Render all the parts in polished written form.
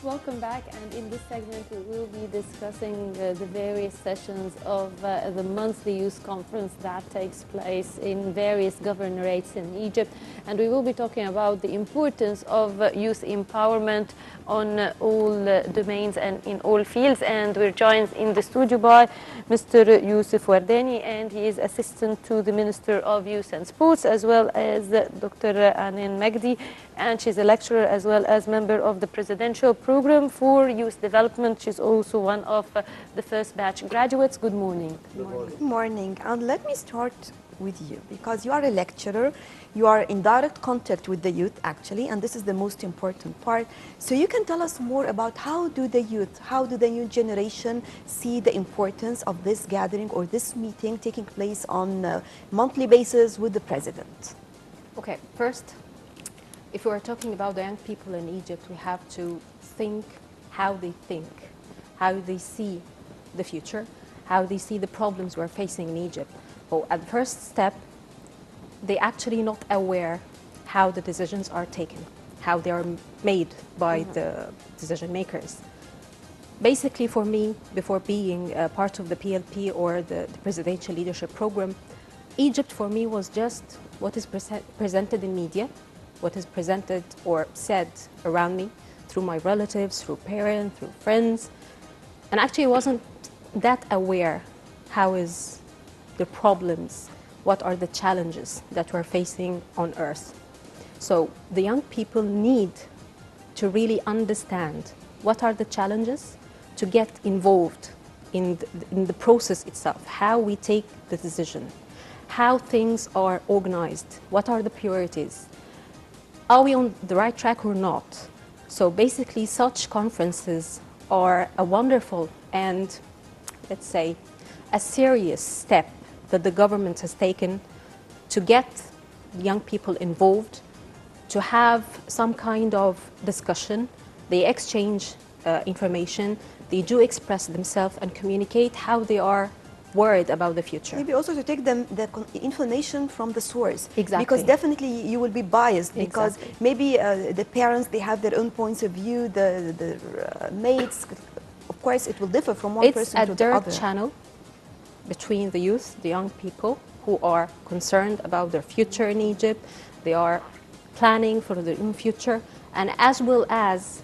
Welcome back, and in this segment we will be discussing the various sessions of the monthly youth conference that takes place in various governorates in Egypt, and we will be talking about the importance of youth empowerment on all domains and in all fields. And we're joined in the studio by Mr. Youssef Wardany, and he is assistant to the Minister of Youth and Sports, as well as Dr. Anan Magdy, and she's a lecturer as well as member of the Presidential Program for Youth Development. She's also one of the first batch graduates. Good morning. Good morning. And let me start with you, because you are a lecturer. You are in direct contact with the youth, actually, and this is the most important part. So you can tell us more about how do the youth, how do the new generation see the importance of this gathering or this meeting taking place on a monthly basis with the president? Okay, first, if we are talking about the young people in Egypt, we have to think, how they see the future, how they see the problems we're facing in Egypt. Well, at the first step, they're actually not aware how the decisions are taken, how they are made by the decision makers. Basically, for me, before being part of the PLP or the Presidential Leadership Program, Egypt for me was just what is presented in media, what is presented or said around me through my relatives, through parents, through friends. And actually I wasn't that aware how is the problems, what are the challenges that we're facing on Earth. So the young people need to really understand what are the challenges, to get involved in the process itself, how we take the decision, how things are organized, what are the priorities, are we on the right track or not? So basically such conferences are a wonderful and, let's say, a serious step that the government has taken to get young people involved, to have some kind of discussion. They exchange information, they do express themselves and communicate how they are worried about the future. Maybe also to take them the information from the source. Exactly. Because definitely you will be biased, because maybe the parents, they have their own points of view, the mates, of course it will differ from one person to the other. It's a direct channel between the youth, the young people who are concerned about their future in Egypt, they are planning for their own future, and as well as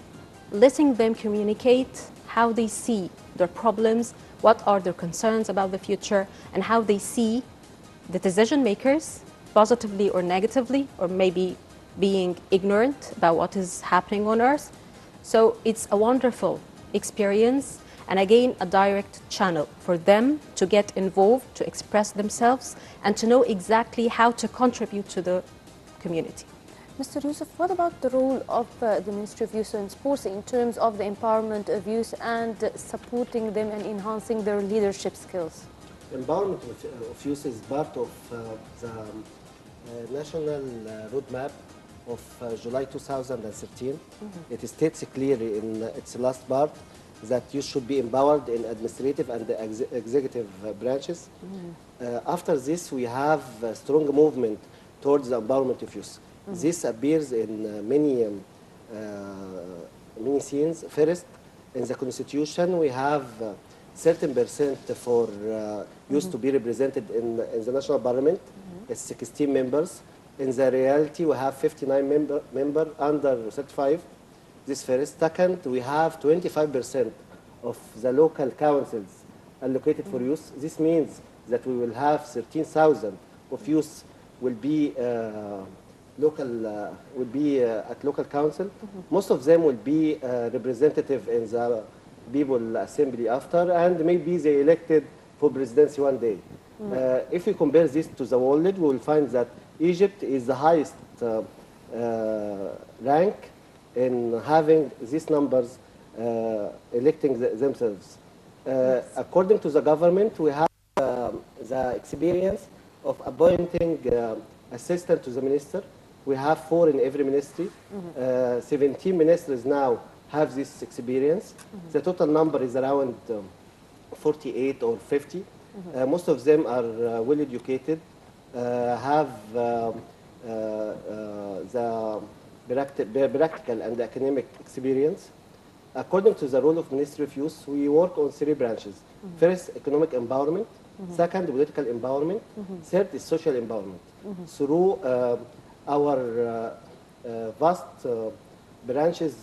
letting them communicate how they see their problems, what are their concerns about the future, and how they see the decision makers, positively or negatively, or maybe being ignorant about what is happening on Earth. So it's a wonderful experience, and again, a direct channel for them to get involved, to express themselves, and to know exactly how to contribute to the community. Mr. Youssef, what about the role of the Ministry of Youth and Sports in terms of the empowerment of youth and supporting them and enhancing their leadership skills? Empowerment of youth is part of the national roadmap of July 2013. It states clearly in its last part that youth should be empowered in administrative and executive branches. After this, we have a strong movement towards the empowerment of youth. This appears in many scenes. First, in the Constitution, we have certain percent for youth to be represented in the National Parliament. It's 16 members. In the reality, we have 59 members under 35. This first. Second, we have 25% of the local councils allocated for youth. This means that we will have 13,000 of youth will be at local council. Most of them will be representative in the people assembly after, and maybe they elected for presidency one day. If we compare this to the world, we will find that Egypt is the highest rank in having these numbers electing themselves. According to the government, we have the experience of appointing assistant to the minister. We have 4 in every ministry. 17 ministers now have this experience. The total number is around 48 or 50. Most of them are well educated, have the practical and academic experience. according to the role of Ministry of Youth, we work on 3 branches. First, economic empowerment. Second, political empowerment. Third is social empowerment. Through our vast branches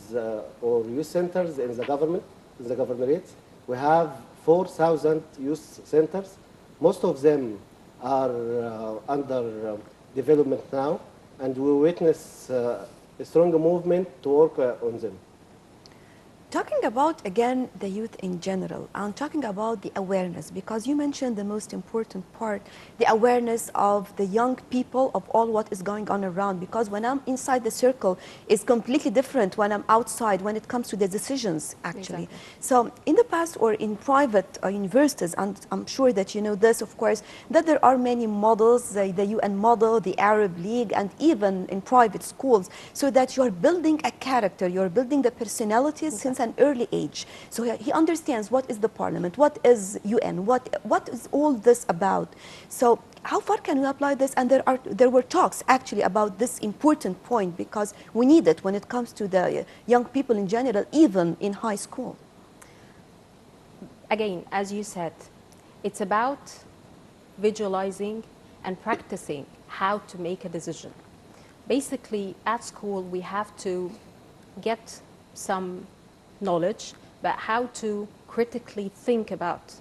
or youth centers in the government, in the governorates, we have 4,000 youth centers. Most of them are under development now, and we witness a strong movement to work on them. Talking about, again, the youth in general, I'm talking about the awareness, because you mentioned the most important part, the awareness of the young people of all what is going on around, because when I'm inside the circle, it's completely different when I'm outside, when it comes to the decisions, actually. Exactly. So in the past or in private universities, and I'm sure that you know this, of course, that there are many models, the UN model, the Arab League, and even in private schools, so that you're building a character, you're building the personalities since an early age. So he understands what is the parliament, what is UN, what is all this about. So how far can we apply this? And there were talks actually about this important point, because we need it when it comes to the young people in general, even in high school. Again, as you said, it's about visualizing and practicing how to make a decision. Basically, at school, we have to get some knowledge about how to critically think about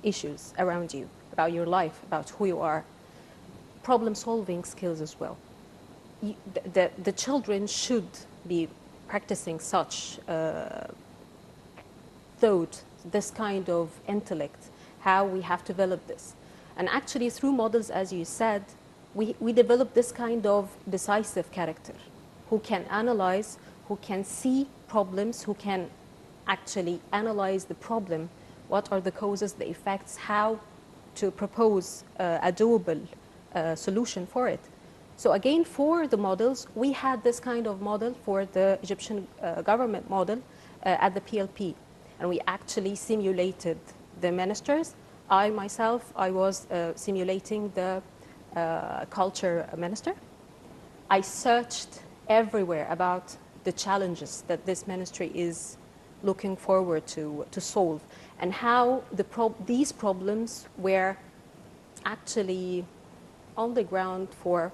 issues around you, about your life, about who you are. Problem-solving skills as well. The children should be practicing such thought, this kind of intellect, how we have developed this. And actually, through models, as you said, we develop this kind of decisive character, who can analyze, who can see problems, who can actually analyze the problem, what are the causes, the effects, how to propose a doable solution for it. So again, for the models, we had this kind of model for the Egyptian government model at the PLP. And we actually simulated the ministers. I myself, I was simulating the culture minister. I searched everywhere about the challenges that this ministry is looking forward to solve, and how these problems were actually on the ground for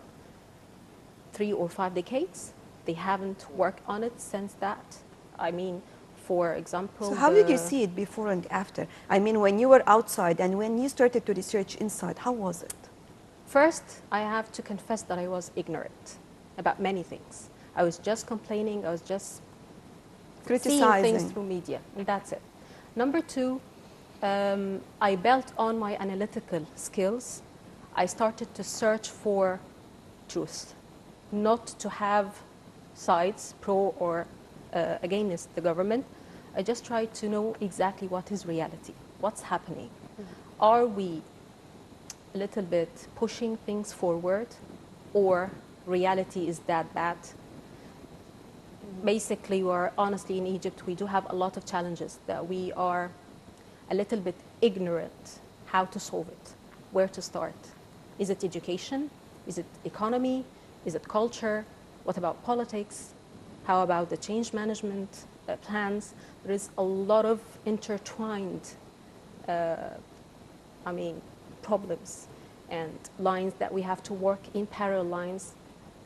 3 or 5 decades. They haven't worked on it since that. I mean, for example... So how did you see it before and after? I mean, when you were outside and when you started to research inside, how was it? First, I have to confess that I was ignorant about many things. I was just complaining, I was just seeing things through media, and that's it. Number 2, I built on my analytical skills. I started to search for truth, not to have sides, pro or against the government. I just tried to know exactly what is reality, what's happening. Are we a little bit pushing things forward, or reality is that bad? Basically, we're honestly in Egypt, we do have a lot of challenges that we are a little bit ignorant how to solve it, where to start. Is it education? Is it economy? Is it culture? What about politics? How about the change management plans? There is a lot of intertwined, problems and lines that we have to work in parallel lines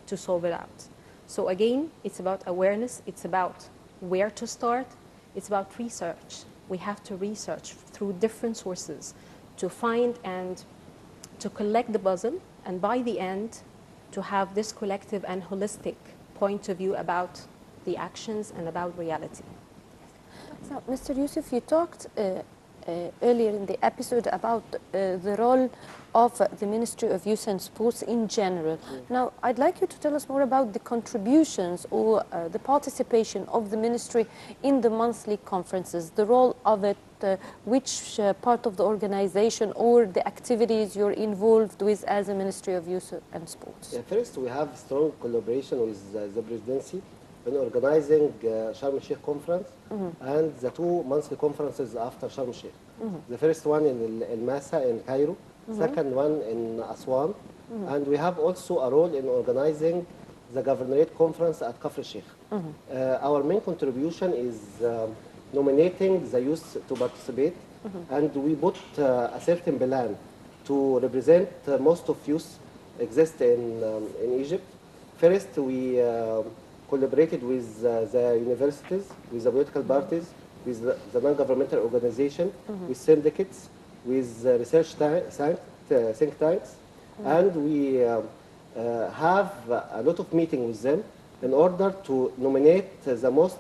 to solve it out. So again, it's about awareness, it's about where to start, it's about research. We have to research through different sources to find and to collect the puzzle, and by the end, to have this collective and holistic point of view about the actions and about reality. So, Mr. Youssef, you talked earlier in the episode about the role of the Ministry of Youth and Sports in general. Now, I'd like you to tell us more about the contributions or the participation of the ministry in the monthly conferences, the role of it, which part of the organization or the activities you're involved with as a Ministry of Youth and Sports. Yeah, first, we have strong collaboration with the presidency in organizing Sharm el-Sheikh conference and the 2 monthly conferences after Sharm el-Sheikh. The first one in El Masa in Cairo, second one in Aswan, and we have also a role in organizing the Governorate Conference at Kafr Sheikh. Our main contribution is nominating the youth to participate, and we put a certain plan to represent most of youth exist in Egypt. First, we collaborated with the universities, with the political parties, with the non-governmental organization, with syndicates, with research think tanks, and we have a lot of meetings with them in order to nominate the most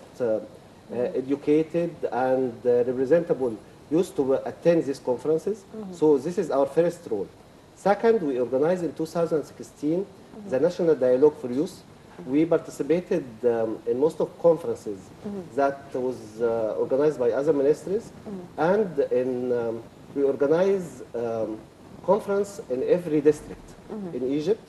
educated and representable youth to attend these conferences. So this is our first role. Second, we organized in 2016 the National Dialogue for Youth. We participated in most of conferences that was organized by other ministries, and we organize conference in every district in Egypt.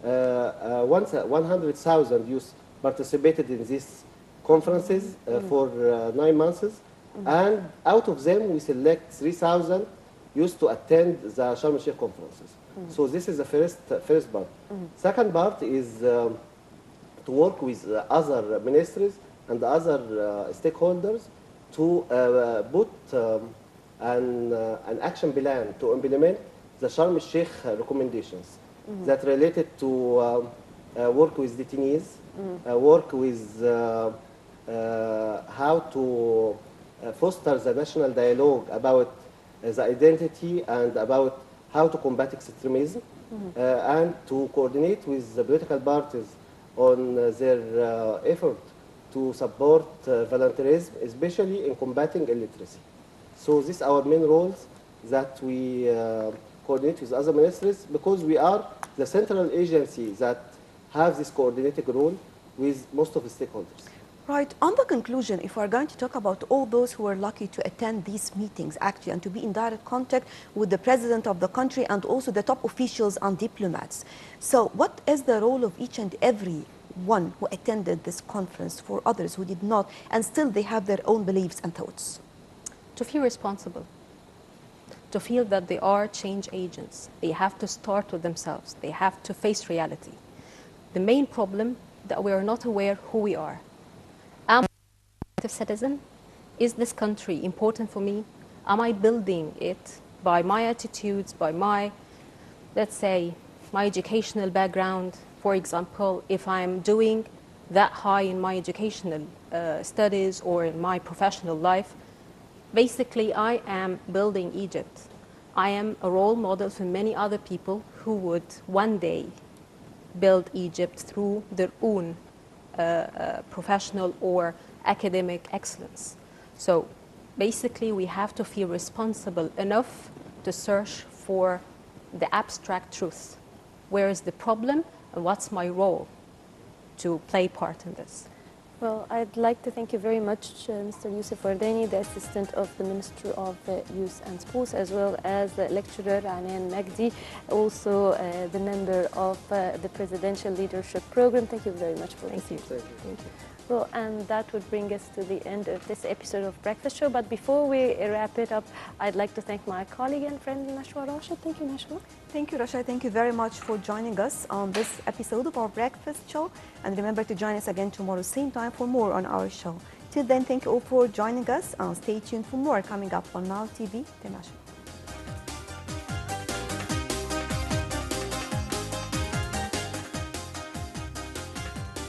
100,000 youth participated in these conferences for 9 months, and out of them we select 3,000 youth to attend the Sharm el-Sheikh conferences. So this is the first part. Second part is to work with other ministries and other stakeholders to put an action plan to implement the Sharm el-Sheikh recommendations that related to work with detainees, work with how to foster the national dialogue about the identity and about how to combat extremism, and to coordinate with the political parties on their effort to support volunteerism, especially in combating illiteracy. So these are our main roles that we coordinate with other ministries, because we are the central agency that have this coordinated role with most of the stakeholders. Right. On the conclusion, if we're going to talk about all those who are lucky to attend these meetings actually and to be in direct contact with the president of the country and also the top officials and diplomats. So what is the role of each and every one who attended this conference for others who did not, and still they have their own beliefs and thoughts? To feel responsible, to feel that they are change agents. They have to start with themselves. They have to face reality. The main problem that we are not aware who we are. Am I an active citizen? Is this country important for me? Am I building it by my attitudes, by my, let's say, my educational background? For example, if I'm doing that high in my educational studies or in my professional life, basically I am building Egypt. I am a role model for many other people who would one day build Egypt through their own professional or academic excellence. So basically we have to feel responsible enough to search for the abstract truth. Where is the problem and what's my role to play part in this? Well, I'd like to thank you very much, Mr. Youssef Wardany, the Assistant of the Minister of Youth and Sports, as well as the lecturer Anan Magdy, also the member of the Presidential Leadership Program. Thank you very much for Thank you. Thank you. Thank you. Well, and that would bring us to the end of this episode of Breakfast Show. But before we wrap it up, I'd like to thank my colleague and friend, Nashwa Rashid. Thank you, Nashwa. Thank you, Rasha. Thank you very much for joining us on this episode of our Breakfast Show. And remember to join us again tomorrow, same time, for more on our show. Till then, thank you all for joining us. Stay tuned for more coming up on Now TV International.